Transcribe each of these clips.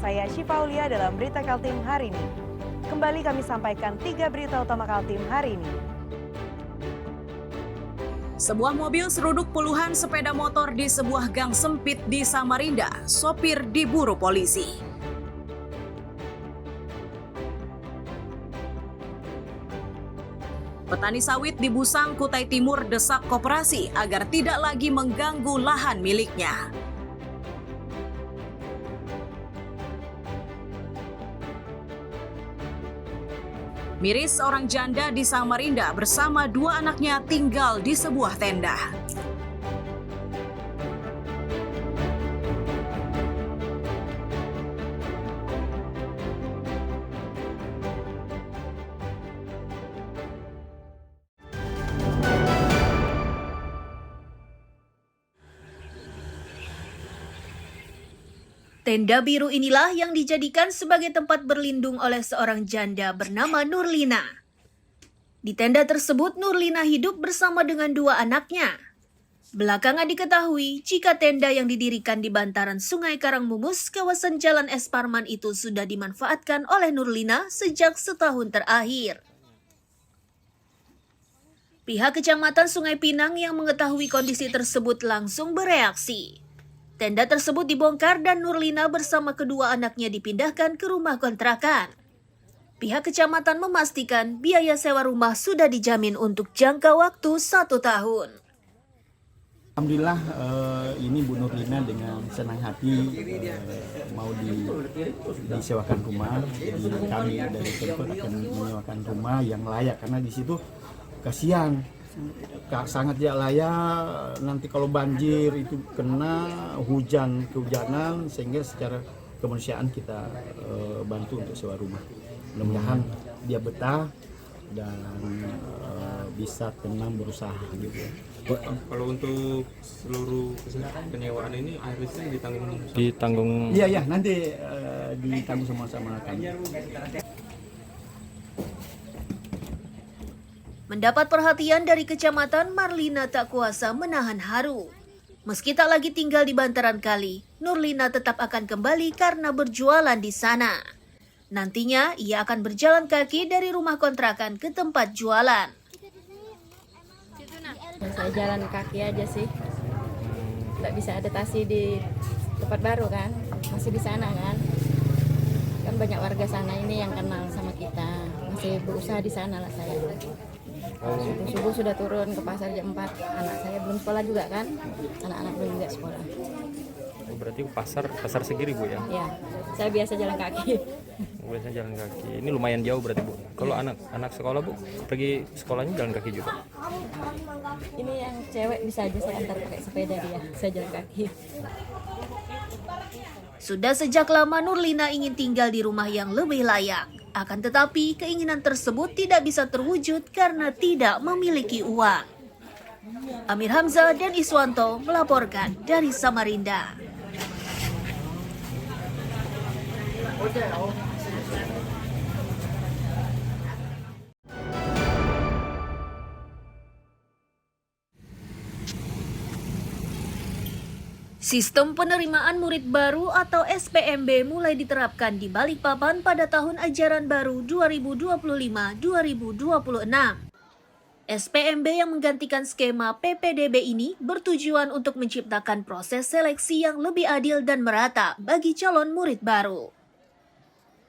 saya Syifa Aulia dalam Berita Kaltim hari ini. Kembali kami sampaikan 3 berita utama Kaltim hari ini. Sebuah mobil seruduk puluhan sepeda motor di sebuah gang sempit di Samarinda. Sopir diburu polisi. Petani sawit di Busang, Kutai Timur desak koperasi agar tidak lagi mengganggu lahan miliknya. Miris seorang janda di Samarinda bersama 2 anaknya tinggal di sebuah tenda. Tenda biru inilah yang dijadikan sebagai tempat berlindung oleh seorang janda bernama Nurlina. Di tenda tersebut, Nurlina hidup bersama dengan 2 anaknya. Belakangan diketahui jika tenda yang didirikan di bantaran Sungai Karangmumus, kawasan Jalan Es Parman itu sudah dimanfaatkan oleh Nurlina sejak setahun terakhir. Pihak Kecamatan Sungai Pinang yang mengetahui kondisi tersebut langsung bereaksi. Tenda tersebut dibongkar dan Nurlina bersama kedua anaknya dipindahkan ke rumah kontrakan. Pihak kecamatan memastikan biaya sewa rumah sudah dijamin untuk jangka waktu 1 tahun. Alhamdulillah ini Bu Nurlina dengan senang hati mau disewakan rumah. Jadi kami dari Pemkot akan menyewakan rumah yang layak karena di situ kasihan. Sangat tidak layak, nanti kalau banjir itu kena kehujanan sehingga secara kemanusiaan kita bantu untuk sewa rumah. Mudah-mudahan dia betah dan bisa tenang berusaha gitu. Kalau untuk seluruh penyewaan ini air listrik ditanggung. Iya nanti ditanggung sama-sama kami. Mendapat perhatian dari kecamatan, Marlina tak kuasa menahan haru. Meski tak lagi tinggal di bantaran kali, Nurlina tetap akan kembali karena berjualan di sana. Nantinya ia akan berjalan kaki dari rumah kontrakan ke tempat jualan. Saya jalan kaki aja sih, nggak bisa adaptasi di tempat baru kan, masih di sana kan banyak warga sana ini yang kenal sama kita, masih berusaha di sana lah saya. Subuh sudah turun ke pasar jam 4, anak saya belum sekolah juga kan, anak-anak belum juga sekolah. Berarti pasar Segiri Bu ya? Ya, saya biasa jalan kaki. Biasa jalan kaki. Ini lumayan jauh berarti Bu. Kalau anak sekolah Bu, pergi sekolahnya jalan kaki juga? Ini yang cewek bisa aja saya antar pakai sepeda dia, saya jalan kaki. Sudah sejak lama Nurlina ingin tinggal di rumah yang lebih layak. Akan tetapi keinginan tersebut tidak bisa terwujud karena tidak memiliki uang. Amir Hamzah dan Iswanto melaporkan dari Samarinda. Sistem penerimaan murid baru atau SPMB mulai diterapkan di Balikpapan pada tahun ajaran baru 2025-2026. SPMB yang menggantikan skema PPDB ini bertujuan untuk menciptakan proses seleksi yang lebih adil dan merata bagi calon murid baru.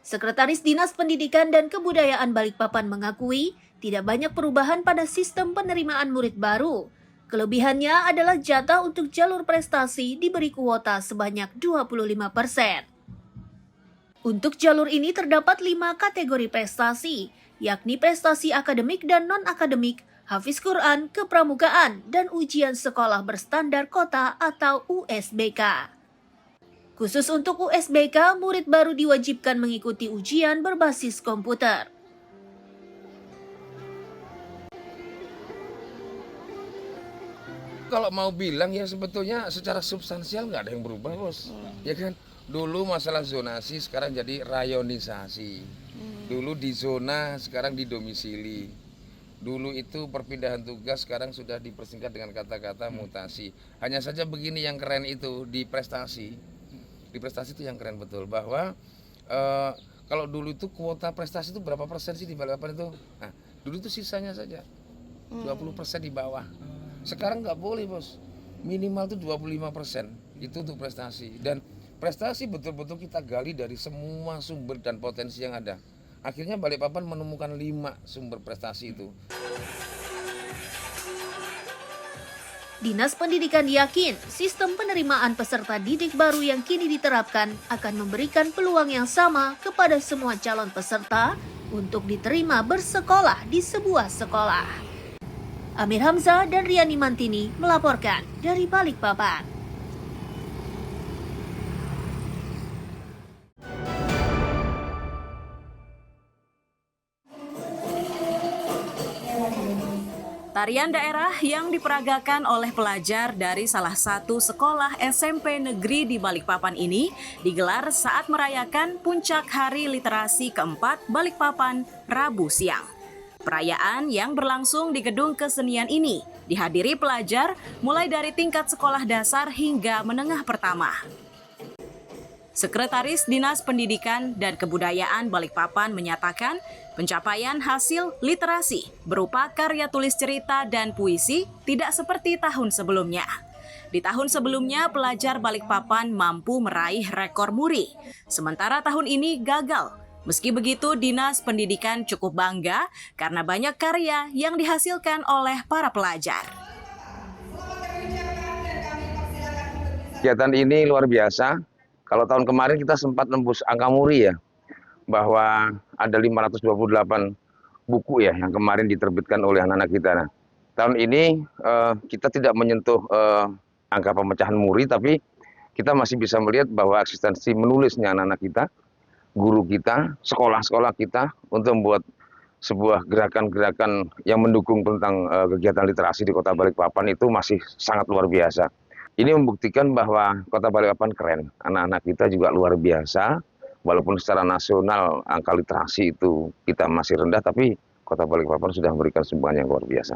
Sekretaris Dinas Pendidikan dan Kebudayaan Balikpapan mengakui tidak banyak perubahan pada sistem penerimaan murid baru. Kelebihannya adalah jatah untuk jalur prestasi diberi kuota sebanyak 25%. Untuk jalur ini terdapat 5 kategori prestasi, yakni prestasi akademik dan non-akademik, hafiz Quran, kepramukaan, dan ujian sekolah berstandar kota atau USBK. Khusus untuk USBK, murid baru diwajibkan mengikuti ujian berbasis komputer. Kalau mau bilang ya sebetulnya secara substansial nggak ada yang berubah bos, ya kan? Dulu masalah zonasi sekarang jadi rayonisasi. Dulu di zona sekarang di domisili. Dulu itu perpindahan tugas sekarang sudah dipersingkat dengan kata-kata mutasi. Hanya saja begini yang keren itu di prestasi. Di prestasi itu yang keren betul, bahwa kalau dulu itu kuota prestasi itu berapa persen sih di Balikpapan itu? Nah, dulu itu sisanya saja 20% di bawah. Sekarang nggak boleh bos, minimal itu 25% itu untuk prestasi. Dan prestasi betul-betul kita gali dari semua sumber dan potensi yang ada. Akhirnya Balikpapan menemukan 5 sumber prestasi itu. Dinas Pendidikan yakin sistem penerimaan peserta didik baru yang kini diterapkan akan memberikan peluang yang sama kepada semua calon peserta untuk diterima bersekolah di sebuah sekolah. Amir Hamzah dan Riani Mantini melaporkan dari Balikpapan. Tarian daerah yang diperagakan oleh pelajar dari salah satu sekolah SMP negeri di Balikpapan ini digelar saat merayakan puncak Hari Literasi keempat Balikpapan Rabu siang. Perayaan yang berlangsung di gedung kesenian ini dihadiri pelajar mulai dari tingkat sekolah dasar hingga menengah pertama. Sekretaris Dinas Pendidikan dan Kebudayaan Balikpapan menyatakan pencapaian hasil literasi berupa karya tulis cerita dan puisi tidak seperti tahun sebelumnya. Di tahun sebelumnya, pelajar Balikpapan mampu meraih rekor muri, sementara tahun ini gagal. Meski begitu, Dinas Pendidikan cukup bangga karena banyak karya yang dihasilkan oleh para pelajar. Kegiatan ini luar biasa. Kalau tahun kemarin kita sempat nembus angka muri ya, bahwa ada 528 buku ya yang kemarin diterbitkan oleh anak-anak kita. Nah, tahun ini kita tidak menyentuh angka pemecahan muri, tapi kita masih bisa melihat bahwa eksistensi menulisnya anak-anak kita, guru kita, sekolah-sekolah kita untuk membuat sebuah gerakan-gerakan yang mendukung tentang kegiatan literasi di Kota Balikpapan itu masih sangat luar biasa. Ini membuktikan bahwa Kota Balikpapan keren, anak-anak kita juga luar biasa. Walaupun secara nasional angka literasi itu kita masih rendah, tapi Kota Balikpapan sudah memberikan sumbangan yang luar biasa.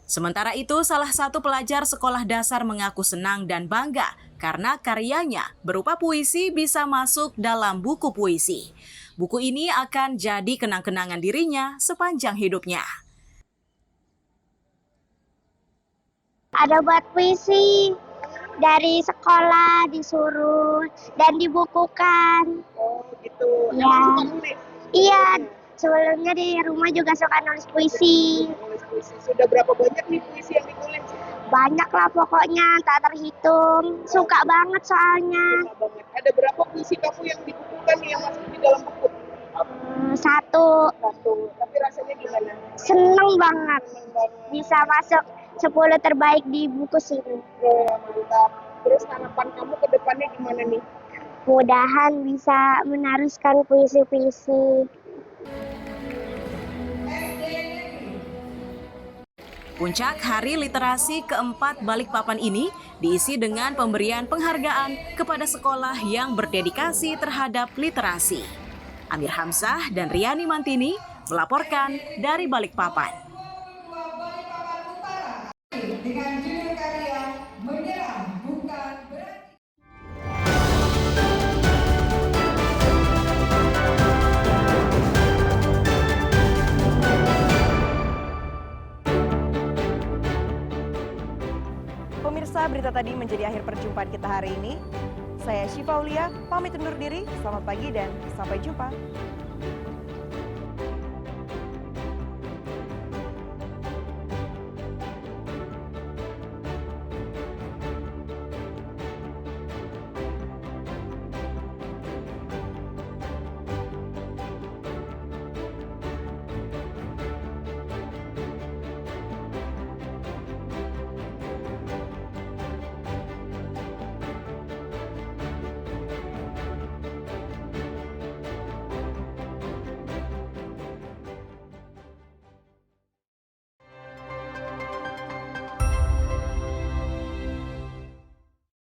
Sementara itu, salah satu pelajar sekolah dasar mengaku senang dan bangga karena karyanya berupa puisi bisa masuk dalam buku puisi. Buku ini akan jadi kenang-kenangan dirinya sepanjang hidupnya. Ada buat puisi dari sekolah disuruh dan dibukukan. Oh gitu. Ya. Iya, sebelumnya di rumah juga suka nulis puisi. Sudah berapa banyak nih puisi yang ditulis? Banyak lah pokoknya, tak terhitung. Suka banget soalnya. Ada berapa puisi kamu yang dibukukan nih yang masuk di dalam buku? Satu. Tapi rasanya gimana? Seneng banget. Bisa masuk 10 terbaik di buku sini. Mantap. Terus harapan kamu ke depannya gimana nih? Mudahan bisa meneruskan puisi-puisi. Puncak Hari Literasi keempat Balikpapan ini diisi dengan pemberian penghargaan kepada sekolah yang berdedikasi terhadap literasi. Amir Hamzah dan Riani Mantini melaporkan dari Balikpapan. Dengan judul karya Menyerah Bukan Berarti. Pemirsa, berita tadi menjadi akhir perjumpaan kita hari ini. Saya Syifa Aulia, pamit undur diri. Selamat pagi dan sampai jumpa.